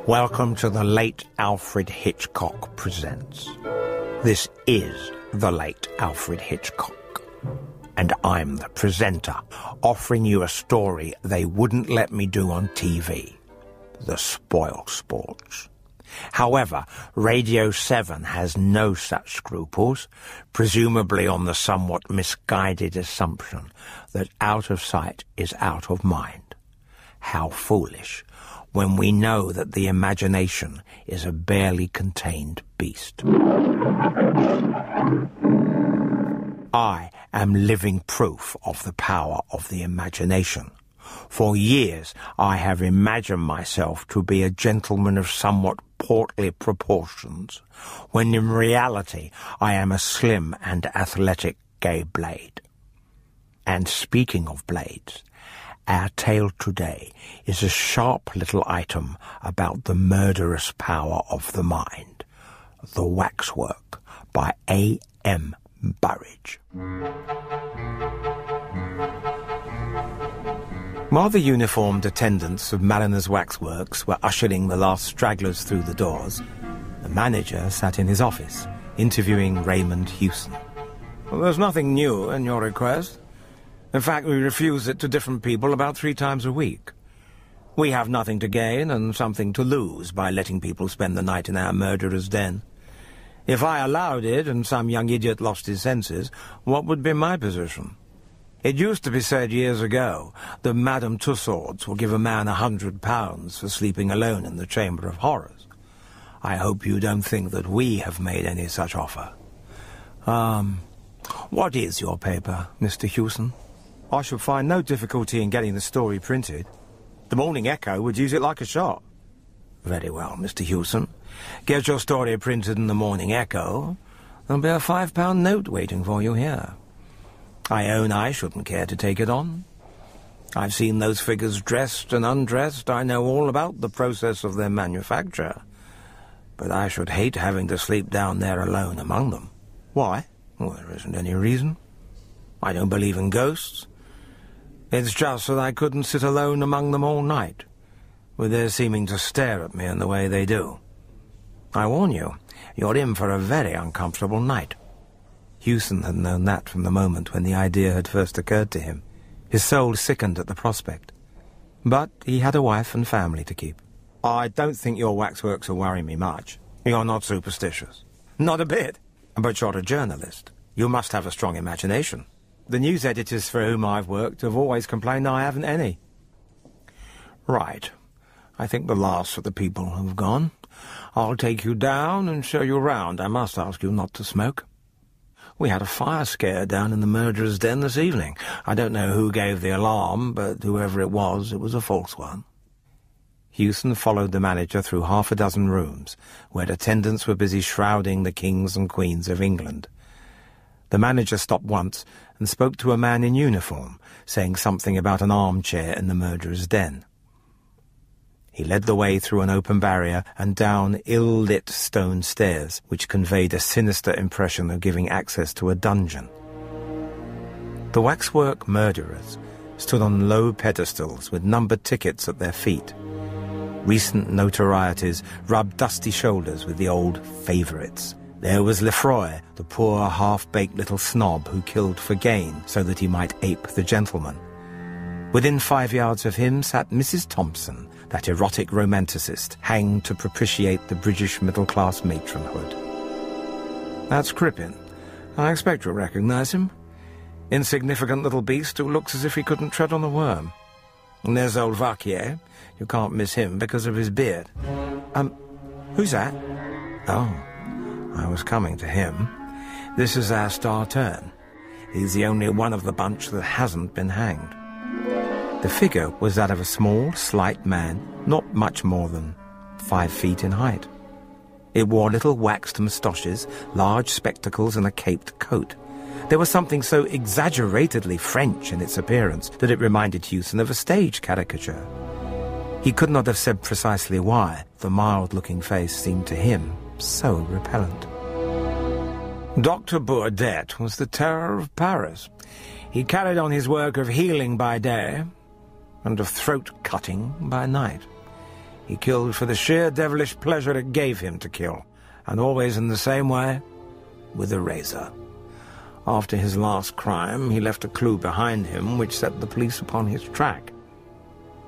Welcome to the Late Alfred Hitchcock Presents. This is the Late Alfred Hitchcock, and I'm the presenter, offering you a story they wouldn't let me do on TV, the spoil sports. However, Radio 7 has no such scruples, presumably on the somewhat misguided assumption that out of sight is out of mind. How foolish, when we know that the imagination is a barely contained beast. I am living proof of the power of the imagination. For years I have imagined myself to be a gentleman of somewhat portly proportions, when in reality I am a slim and athletic gay blade. And speaking of blades, our tale today is a sharp little item about the murderous power of the mind, The Waxwork by AM Burrage. While the uniformed attendants of Mariner's Waxworks were ushering the last stragglers through the doors, the manager sat in his office, interviewing Raymond Hewson. Well, there's nothing new in your request. In fact, we refuse it to different people about 3 times a week. We have nothing to gain and something to lose by letting people spend the night in our murderer's den. If I allowed it and some young idiot lost his senses, what would be my position? It used to be said years ago that Madame Tussauds will give a man £100 for sleeping alone in the Chamber of Horrors. I hope you don't think that we have made any such offer. What is your paper, Mr. Hewson? I should find no difficulty in getting the story printed. The Morning Echo would use it like a shot. Very well, Mr. Hewson. Get your story printed in the Morning Echo. There'll be a £5 note waiting for you here. I own I shouldn't care to take it on. I've seen those figures dressed and undressed. I know all about the process of their manufacture. But I should hate having to sleep down there alone among them. Why? Well, there isn't any reason. I don't believe in ghosts. It's just that I couldn't sit alone among them all night, with their seeming to stare at me in the way they do. I warn you, you're in for a very uncomfortable night. Hewson had known that from the moment when the idea had first occurred to him. His soul sickened at the prospect. But he had a wife and family to keep. I don't think your waxworks will worry me much. You're not superstitious. Not a bit. But you're a journalist. You must have a strong imagination. The news editors for whom I've worked have always complained I haven't any. Right. I think the last of the people have gone. I'll take you down and show you around. I must ask you not to smoke. We had a fire scare down in the murderer's den this evening. I don't know who gave the alarm, but whoever it was a false one. Hewson followed the manager through 6 rooms, where attendants were busy shrouding the kings and queens of England. The manager stopped once and spoke to a man in uniform, saying something about an armchair in the murderer's den. He led the way through an open barrier and down ill-lit stone stairs, which conveyed a sinister impression of giving access to a dungeon. The Waxwork murderers stood on low pedestals with numbered tickets at their feet. Recent notorieties rubbed dusty shoulders with the old favourites. There was Lefroy, the poor half-baked little snob who killed for gain so that he might ape the gentleman. Within 5 yards of him sat Mrs. Thompson, that erotic romanticist, hanged to propitiate the British middle-class matronhood. That's Crippen. I expect you'll recognise him. Insignificant little beast who looks as if he couldn't tread on a worm. And there's old Vaquier. You can't miss him because of his beard. Who's that? Oh, I was coming to him. This is our star turn. He's the only one of the bunch that hasn't been hanged. The figure was that of a small, slight man, not much more than 5 feet in height. It wore little waxed moustaches, large spectacles, and a caped coat. There was something so exaggeratedly French in its appearance that it reminded Hewson of a stage caricature. He could not have said precisely why the mild-looking face seemed to him so repellent. Dr. Bourdet was the terror of Paris. He carried on his work of healing by day and of throat-cutting by night. He killed for the sheer devilish pleasure it gave him to kill, and always in the same way, with a razor. After his last crime, he left a clue behind him which set the police upon his track.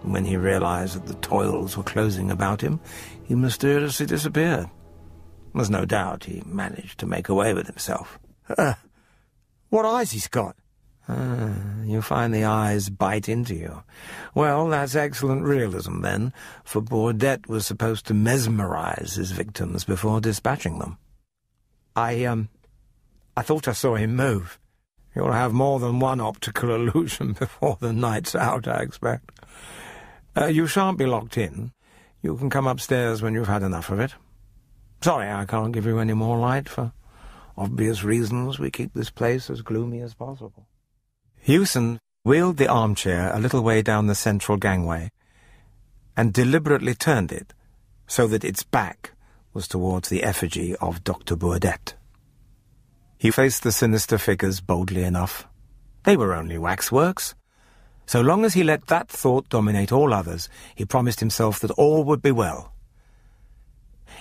When he realized that the toils were closing about him, he mysteriously disappeared. There's no doubt he managed to make away with himself. What eyes he's got? You find the eyes bite into you. Well, that's excellent realism, then, for Bourdet was supposed to mesmerize his victims before dispatching them. I thought I saw him move. You'll have more than one optical illusion before the night's out, I expect. You shan't be locked in. You can come upstairs when you've had enough of it. Sorry, I can't give you any more light. For obvious reasons, we keep this place as gloomy as possible. Hewson wheeled the armchair a little way down the central gangway and deliberately turned it so that its back was towards the effigy of Dr. Bourdet. He faced the sinister figures boldly enough. They were only waxworks. So long as he let that thought dominate all others, he promised himself that all would be well.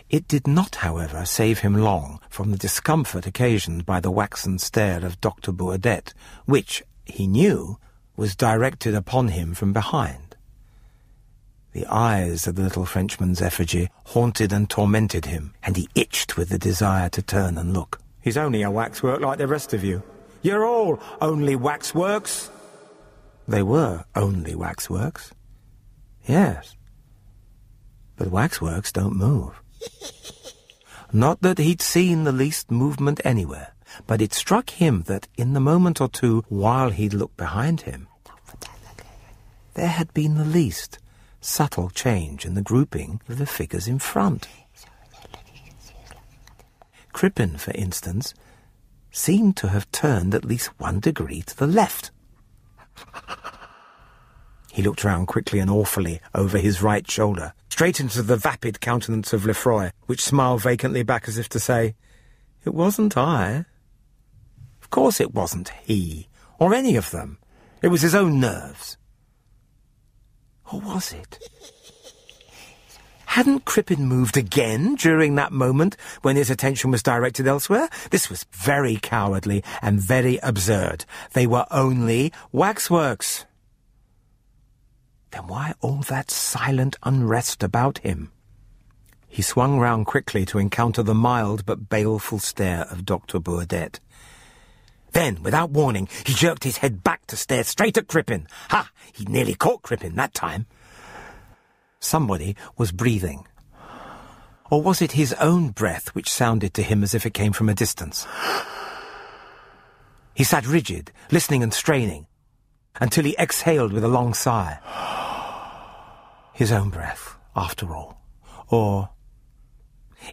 It did not, however, save him long from the discomfort occasioned by the waxen stare of Dr. Bourdet, which, he knew, was directed upon him from behind. The eyes of the little Frenchman's effigy haunted and tormented him, and he itched with the desire to turn and look. He's only a waxwork like the rest of you. You're all only waxworks. They were only waxworks. Yes. But waxworks don't move. Not that he'd seen the least movement anywhere, but it struck him that in the moment or two while he'd looked behind him, there had been the least subtle change in the grouping of the figures in front. Crippen, for instance, seemed to have turned at least 1 degree to the left. He looked round quickly and awfully over his right shoulder, straight into the vapid countenance of Lefroy, which smiled vacantly back as if to say, "It wasn't I." Of course it wasn't he, or any of them. It was his own nerves. Or was it? Hadn't Crippen moved again during that moment when his attention was directed elsewhere? This was very cowardly and very absurd. They were only waxworks. Then why all that silent unrest about him? He swung round quickly to encounter the mild but baleful stare of Dr. Bourdet. Then, without warning, he jerked his head back to stare straight at Crippen. Ha! He nearly caught Crippen that time. Somebody was breathing. Or was it his own breath which sounded to him as if it came from a distance? He sat rigid, listening and straining, until he exhaled with a long sigh. His own breath, after all. Or,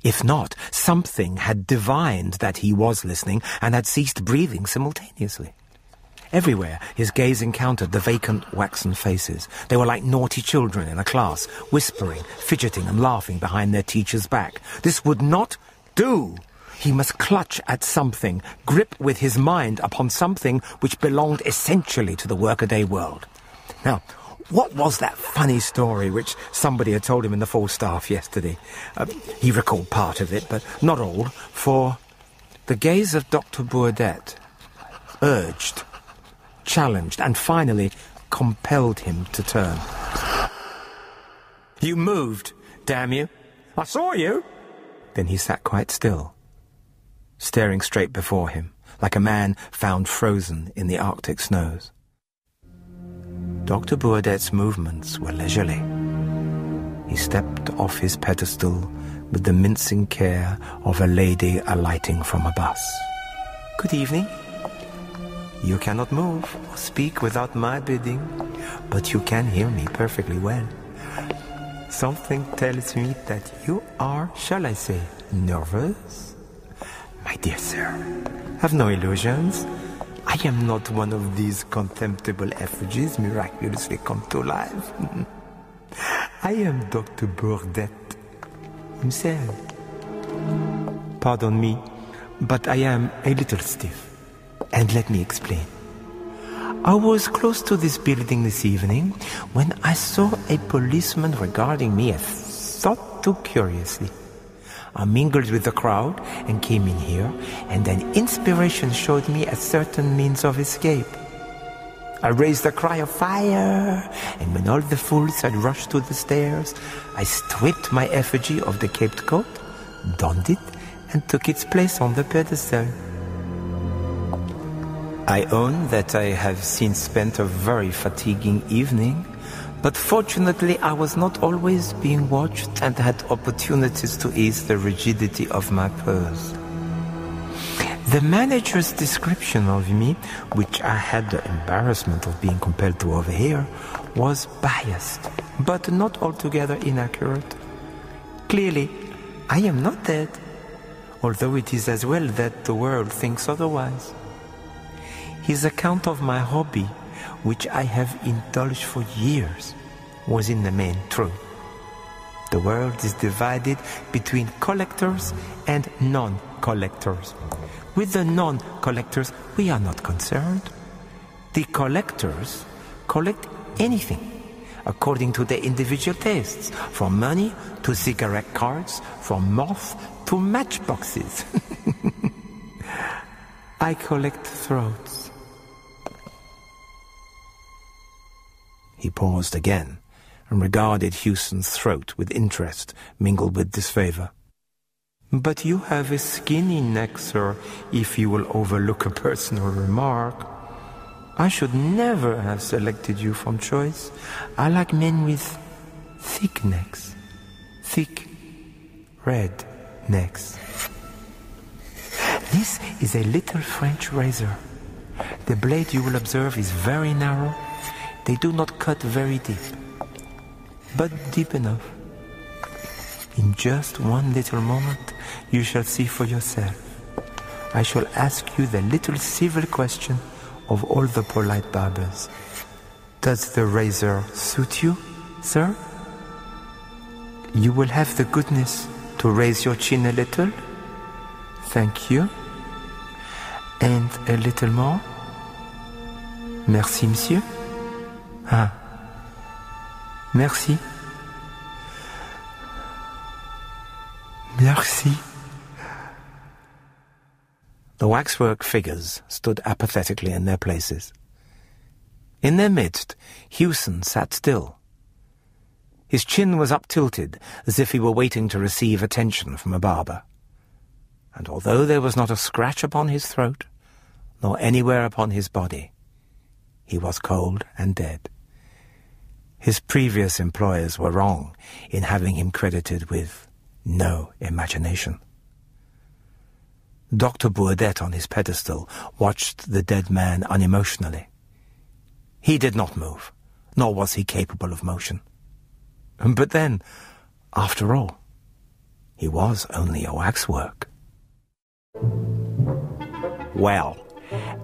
if not, something had divined that he was listening and had ceased breathing simultaneously. Everywhere his gaze encountered the vacant waxen faces. They were like naughty children in a class, whispering, fidgeting and laughing behind their teacher's back. This would not do. He must clutch at something, grip with his mind upon something which belonged essentially to the workaday world. Now, what was that funny story which somebody had told him in the Falstaff yesterday? He recalled part of it, but not all, for the gaze of Dr. Bourdet urged, challenged, and finally compelled him to turn. "You moved, damn you! I saw you!" Then he sat quite still, staring straight before him, like a man found frozen in the Arctic snows. Dr. Bourdet's movements were leisurely. He stepped off his pedestal with the mincing care of a lady alighting from a bus. "Good evening. You cannot move or speak without my bidding, but you can hear me perfectly well. Something tells me that you are, shall I say, nervous? My dear sir, have no illusions. I am not one of these contemptible effigies miraculously come to life. I am Dr. Bourdet himself. Pardon me, but I am a little stiff. And let me explain. I was close to this building this evening when I saw a policeman regarding me as thought too curiously. I mingled with the crowd and came in here, and then inspiration showed me a certain means of escape. I raised a cry of fire, and when all the fools had rushed to the stairs, I stripped my effigy of the caped coat, donned it, and took its place on the pedestal. I own that I have since spent a very fatiguing evening, but fortunately I was not always being watched and had opportunities to ease the rigidity of my pose. The manager's description of me, which I had the embarrassment of being compelled to overhear, was biased, but not altogether inaccurate. Clearly, I am not dead, although it is as well that the world thinks otherwise. His account of my hobby, which I have indulged for years, was in the main true. The world is divided between collectors and non-collectors. With the non-collectors, we are not concerned. The collectors collect anything, according to their individual tastes, from money to cigarette cards, from moth to matchboxes. I collect throats. He paused again and regarded Hewson's throat with interest mingled with disfavor. But you have a skinny neck, sir, if you will overlook a personal remark. I should never have selected you from choice. I like men with thick necks. Thick, red necks. This is a little French razor. The blade, you will observe, is very narrow. They do not cut very deep, but deep enough. In just one little moment, you shall see for yourself. I shall ask you the little civil question of all the polite barbers. Does the razor suit you, sir? You will have the goodness to raise your chin a little. Thank you. And a little more. Merci, monsieur. Ah. Merci. Merci. The waxwork figures stood apathetically in their places. In their midst, Hewson sat still. His chin was up-tilted, as if he were waiting to receive attention from a barber. And although there was not a scratch upon his throat, nor anywhere upon his body, he was cold and dead. His previous employers were wrong in having him credited with no imagination. Dr. Bourdette on his pedestal watched the dead man unemotionally. He did not move, nor was he capable of motion. But then, after all, he was only a waxwork. Well,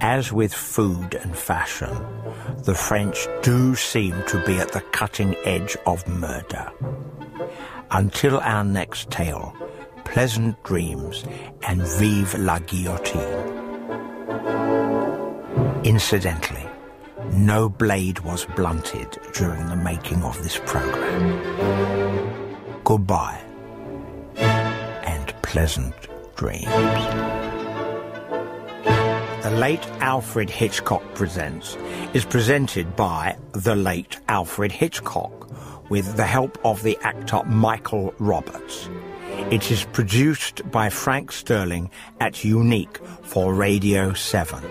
as with food and fashion, the French do seem to be at the cutting edge of murder. Until our next tale, pleasant dreams and vive la guillotine. Incidentally, no blade was blunted during the making of this program. Goodbye, and pleasant dreams. The Late Alfred Hitchcock Presents is presented by the late Alfred Hitchcock with the help of the actor Michael Roberts. It is produced by Frank Sterling at Unique for Radio 7.